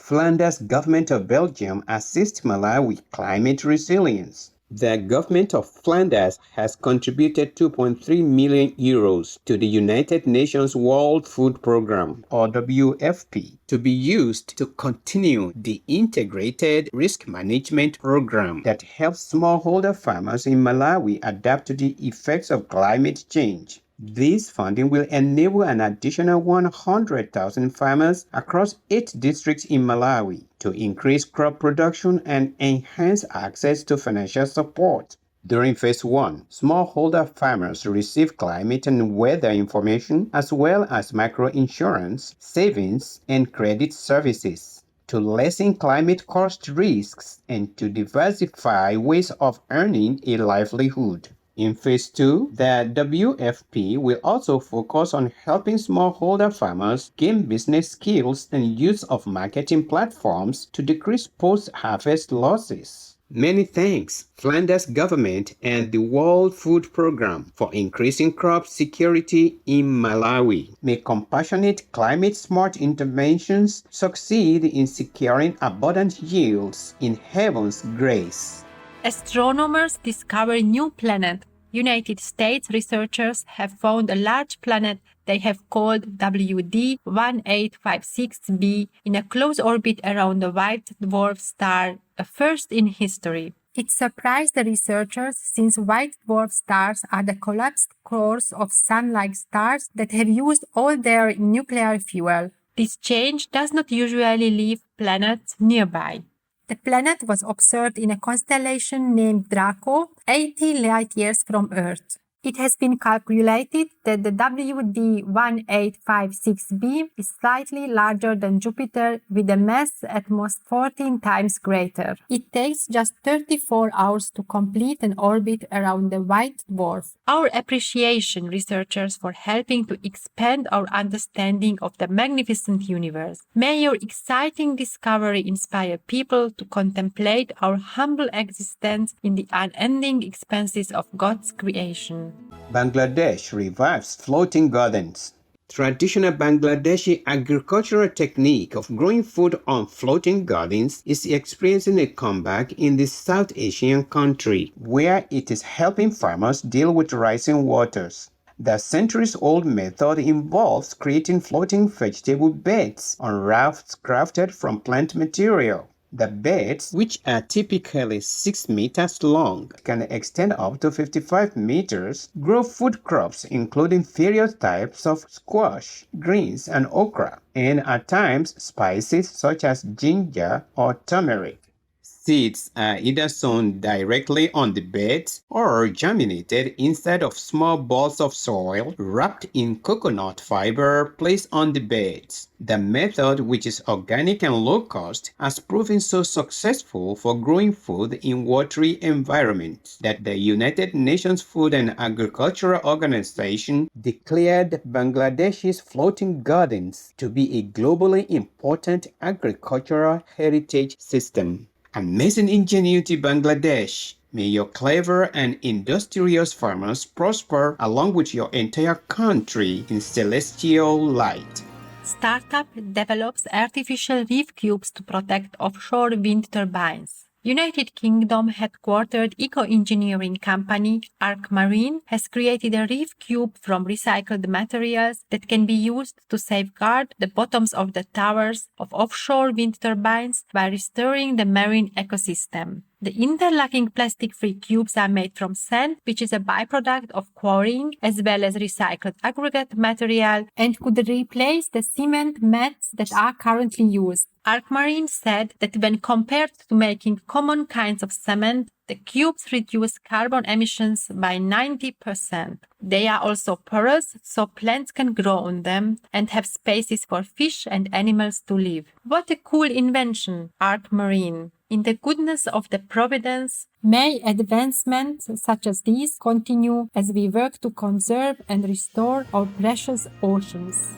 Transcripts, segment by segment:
Flanders government of Belgium assists Malawi climate resilience. The government of Flanders has contributed 2.3 million euros to the United Nations World Food Programme, or WFP, to be used to continue the integrated risk management program that helps smallholder farmers in Malawi adapt to the effects of climate change. This funding will enable an additional 100,000 farmers across 8 districts in Malawi to increase crop production and enhance access to financial support. During Phase 1, smallholder farmers receive climate and weather information as well as microinsurance, savings, and credit services to lessen climate cost risks and to diversify ways of earning a livelihood. In Phase 2, the WFP will also focus on helping smallholder farmers gain business skills and use of marketing platforms to decrease post-harvest losses. Many thanks, Flanders government and the World Food Programme, for increasing crop security in Malawi. May compassionate climate-smart interventions succeed in securing abundant yields in heaven's grace. Astronomers discover new planet. United States researchers have found a large planet they have called WD-1856b in a close orbit around the white dwarf star, a first in history. It surprised the researchers since white dwarf stars are the collapsed cores of sun-like stars that have used all their nuclear fuel. This change does not usually leave planets nearby. The planet was observed in a constellation named Draco, 80 light-years from Earth. It has been calculated that the WD-1856b is slightly larger than Jupiter with a mass at most 14 times greater. It takes just 34 hours to complete an orbit around the white dwarf. Our appreciation, researchers, for helping to expand our understanding of the magnificent universe. May your exciting discovery inspire people to contemplate our humble existence in the unending expanses of God's creation. Bangladesh revives floating gardens. Traditional Bangladeshi agricultural technique of growing food on floating gardens is experiencing a comeback in this South Asian country, where it is helping farmers deal with rising waters. The centuries-old method involves creating floating vegetable beds on rafts crafted from plant material. The beds, which are typically 6 meters long, can extend up to 55 meters, grow food crops including various types of squash, greens, and okra, and at times spices such as ginger or turmeric. Seeds are either sown directly on the beds or germinated inside of small balls of soil wrapped in coconut fiber placed on the beds. The method, which is organic and low cost, has proven so successful for growing food in watery environments that the United Nations Food and Agriculture Organization declared Bangladesh's floating gardens to be a globally important agricultural heritage system. Amazing ingenuity, Bangladesh! May your clever and industrious farmers prosper along with your entire country in celestial light. Startup develops artificial reef cubes to protect offshore wind turbines. United Kingdom headquartered eco-engineering company Arc Marine has created a reef cube from recycled materials that can be used to safeguard the bottoms of the towers of offshore wind turbines by restoring the marine ecosystem. The interlocking plastic-free cubes are made from sand, which is a byproduct of quarrying, as well as recycled aggregate material, and could replace the cement mats that are currently used. Arcmarine said that when compared to making common kinds of cement, the cubes reduce carbon emissions by 90%. They are also porous, so plants can grow on them and have spaces for fish and animals to live. What a cool invention, Arcmarine! In the goodness of the providence, may advancements such as these continue as we work to conserve and restore our precious oceans.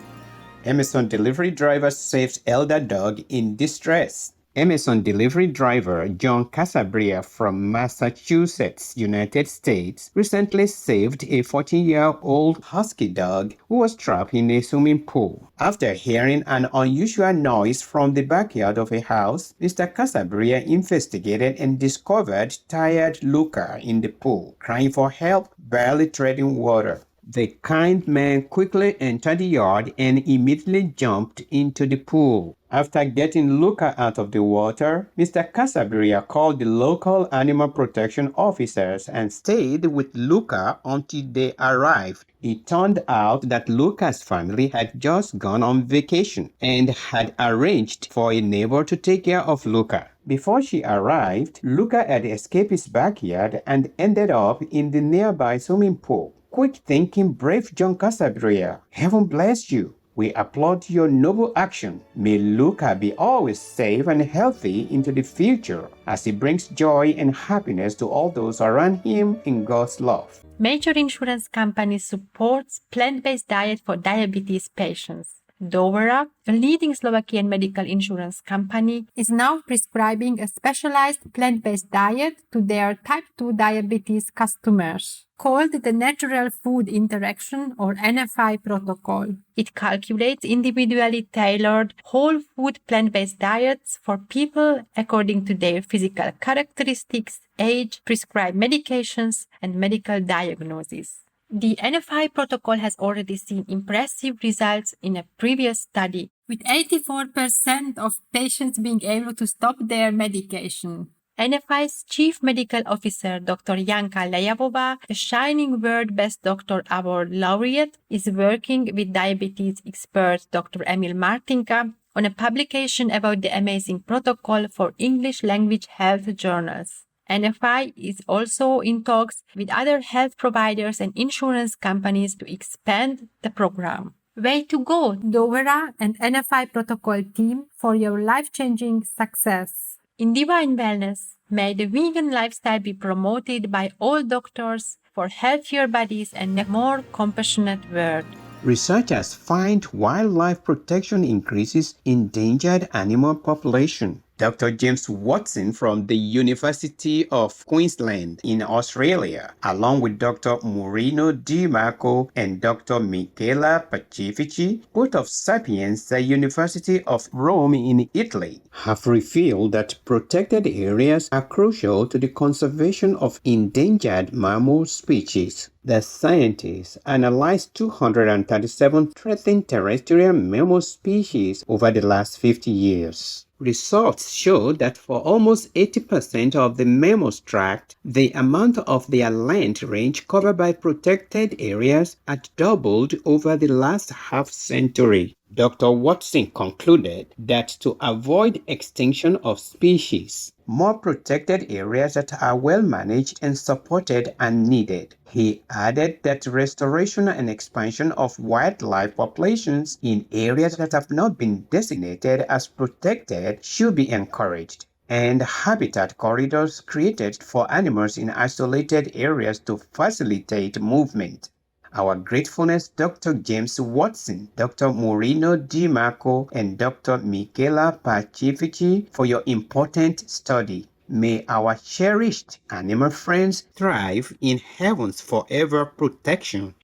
Amazon delivery driver saves elder dog in distress. Amazon delivery driver John Casabria from Massachusetts, United States, recently saved a 14-year-old husky dog who was trapped in a swimming pool. After hearing an unusual noise from the backyard of a house, Mr. Casabria investigated and discovered tired Luca in the pool, crying for help, barely treading water. The kind man quickly entered the yard and immediately jumped into the pool. After getting Luca out of the water, Mr. Casabria called the local animal protection officers and stayed with Luca until they arrived. It turned out that Luca's family had just gone on vacation and had arranged for a neighbor to take care of Luca. Before she arrived, Luca had escaped his backyard and ended up in the nearby swimming pool. Quick thinking, brave John Casabria. Heaven bless you. We applaud your noble action. May Luca be always safe and healthy into the future as he brings joy and happiness to all those around him in God's love. Major insurance companies support plant-based diet for diabetes patients. Dovera, a leading Slovakian medical insurance company, is now prescribing a specialized plant-based diet to their type 2 diabetes customers. Called the Natural Food Interaction or NFI protocol. It calculates individually tailored whole food plant-based diets for people according to their physical characteristics, age, prescribed medications, and medical diagnosis. The NFI protocol has already seen impressive results in a previous study, with 84% of patients being able to stop their medication. NFI's Chief Medical Officer, Dr. Janka Lejavová, a Shining World Best Doctor Award laureate, is working with diabetes expert Dr. Emil Martinka on a publication about the amazing protocol for English language health journals. NFI is also in talks with other health providers and insurance companies to expand the program. Way to go, Dovera and NFI protocol team, for your life-changing success. In Divine Wellness, may the vegan lifestyle be promoted by all doctors for healthier bodies and a more compassionate world. Researchers find wildlife protection increases endangered animal population. Dr. James Watson from the University of Queensland in Australia, along with Dr. Murino Di Marco and Dr. Michela Pacifici, both of Sapienza University of Rome in Italy, have revealed that protected areas are crucial to the conservation of endangered mammal species. The scientists analyzed 237 threatened terrestrial mammal species over the last 50 years. Results show that for almost 80% of the mammals tracked, the amount of their land range covered by protected areas had doubled over the last half-century. Dr. Watson concluded that to avoid extinction of species, more protected areas that are well managed and supported are needed. He added that restoration and expansion of wildlife populations in areas that have not been designated as protected should be encouraged, and habitat corridors created for animals in isolated areas to facilitate movement. Our gratefulness, Dr. James Watson, Dr. Murino Di Marco, and Dr. Michela Pacifici for your important study. May our cherished animal friends thrive in heaven's forever protection.